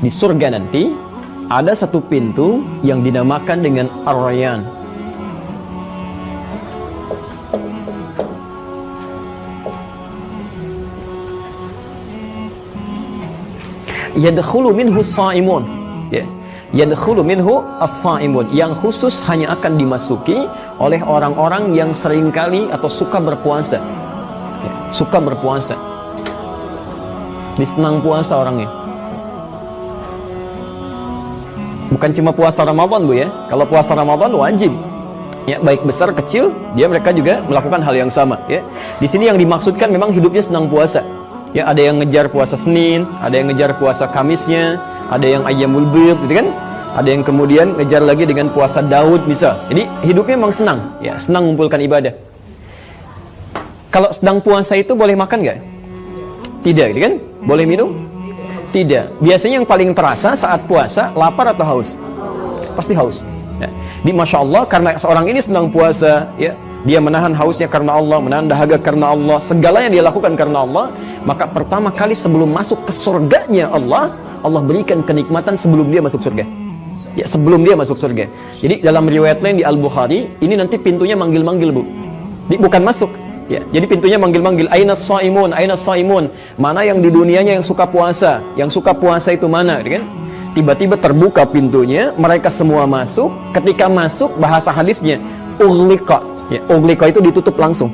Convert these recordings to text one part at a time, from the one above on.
Di surga nanti ada satu pintu yang dinamakan dengan Ar-Rayyan. Yadkhulu minhu as-sha'imun. Ya. Yadkhulu minhu as-sha'imun, yang khusus hanya akan dimasuki oleh orang-orang yang seringkali atau suka berpuasa. Ya, suka berpuasa. Disenang puasa orangnya. Bukan cuma puasa Ramadan, Bu ya. Kalau puasa Ramadan wajib. Ya, baik besar kecil, mereka juga melakukan hal yang sama, ya. Di sini yang dimaksudkan memang hidupnya senang puasa. Ya, ada yang ngejar puasa Senin, ada yang ngejar puasa Kamisnya, ada yang Ayyamul Bid, gitu kan? Ada yang kemudian ngejar lagi dengan puasa Daud misal. Jadi hidupnya memang senang, ya, senang mengumpulkan ibadah. Kalau sedang puasa itu boleh makan nggak? Tidak, gitu kan? Boleh minum? Tidak. Biasanya yang paling terasa saat puasa, lapar atau haus? Pasti haus. Ya. Di Masya Allah, karena seorang ini sedang puasa, ya, dia menahan hausnya karena Allah, menahan dahaga karena Allah, segalanya dia lakukan karena Allah, maka pertama kali sebelum masuk ke surganya Allah, Allah berikan kenikmatan sebelum dia masuk surga. Ya, sebelum dia masuk surga. Jadi dalam riwayat lain di Al-Bukhari, ini nanti pintunya manggil-manggil, Bu. Bukan masuk. Ya, jadi pintunya manggil-manggil, aina shaimun, aina shaimun. Mana yang di dunianya yang suka puasa? Yang suka puasa itu mana, kan? Tiba-tiba terbuka pintunya, mereka semua masuk. Ketika masuk, bahasa hadisnya ughliqa. Ya, ughliqa itu ditutup langsung.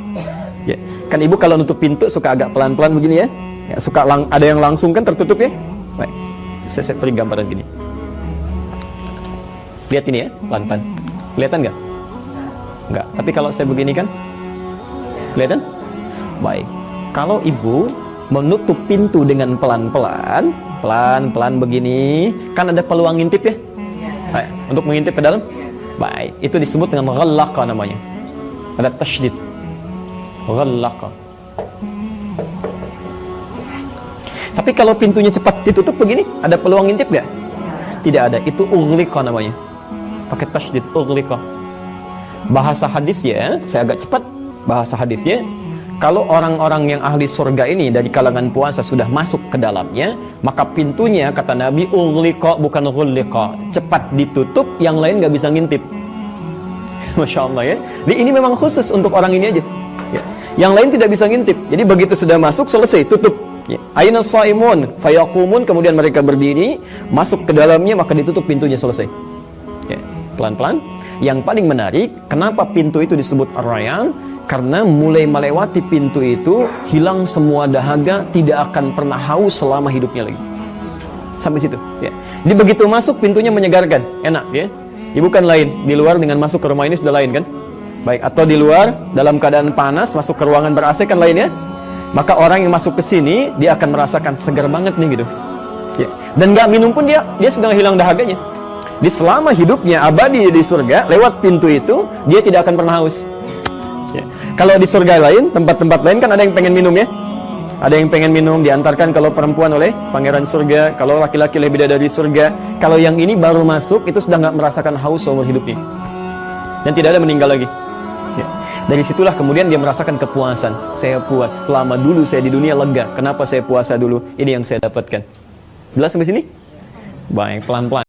Ya, kan Ibu kalau nutup pintu suka agak pelan-pelan begini ya. Ya, suka ada yang langsung kan tertutup ya. Baik. Saya beri gambaran gini. Lihat ini ya, pelan-pelan. Kelihatan nggak? Nggak. Tapi kalau saya begini kan, kelihatan? Baik. Kalau Ibu menutup pintu dengan pelan-pelan, pelan-pelan begini, kan ada peluang ngintip ya? Baik. Untuk mengintip ke dalam? Baik. Itu disebut dengan ghallaqa namanya. Ada tasydid. Ghallaqa. Tapi kalau pintunya cepat ditutup begini, ada peluang ngintip nggak? Tidak ada. Itu ughliqa namanya. Pakai tasydid, ughliqa. Bahasa hadisnya, saya agak cepat. Bahasa hadisnya, kalau orang-orang yang ahli surga ini dari kalangan puasa sudah masuk ke dalamnya, maka pintunya, kata Nabi, ughliqa bukan ghulliqa, cepat ditutup, yang lain nggak bisa ngintip. Masya Allah ya. Jadi ini memang khusus untuk orang ini aja ya. Yang lain tidak bisa ngintip. Jadi begitu sudah masuk, selesai, tutup ya. Aina shaimun fayaqumun, kemudian mereka berdiri, masuk ke dalamnya, maka ditutup pintunya, selesai ya. Pelan-pelan. Yang paling menarik, kenapa pintu itu disebut Ar-Rayyan? Karena mulai melewati pintu itu, hilang semua dahaga, tidak akan pernah haus selama hidupnya lagi. Sampai situ ya. Jadi begitu masuk, pintunya menyegarkan, enak ya. Ibu kan lain, di luar dengan masuk ke rumah ini sudah lain kan? Baik, atau di luar dalam keadaan panas, masuk ke ruangan ber-AC kan lain ya. Maka orang yang masuk ke sini, dia akan merasakan segar banget nih gitu ya. Dan nggak minum pun dia sudah hilang dahaganya. Di selama hidupnya abadi di surga, lewat pintu itu dia tidak akan pernah haus ya. Kalau di surga lain, tempat-tempat lain kan ada yang pengen minum ya. Ada yang pengen minum, diantarkan kalau perempuan oleh pangeran surga, kalau laki-laki oleh bidadari surga. Kalau yang ini baru masuk, itu sudah nggak merasakan haus seumur hidupnya. Dan tidak ada meninggal lagi ya. Dari situlah kemudian dia merasakan kepuasan. Saya puas, selama dulu saya di dunia lega. Kenapa saya puasa dulu? Ini yang saya dapatkan. Jelas sampai sini? Baik, pelan-pelan.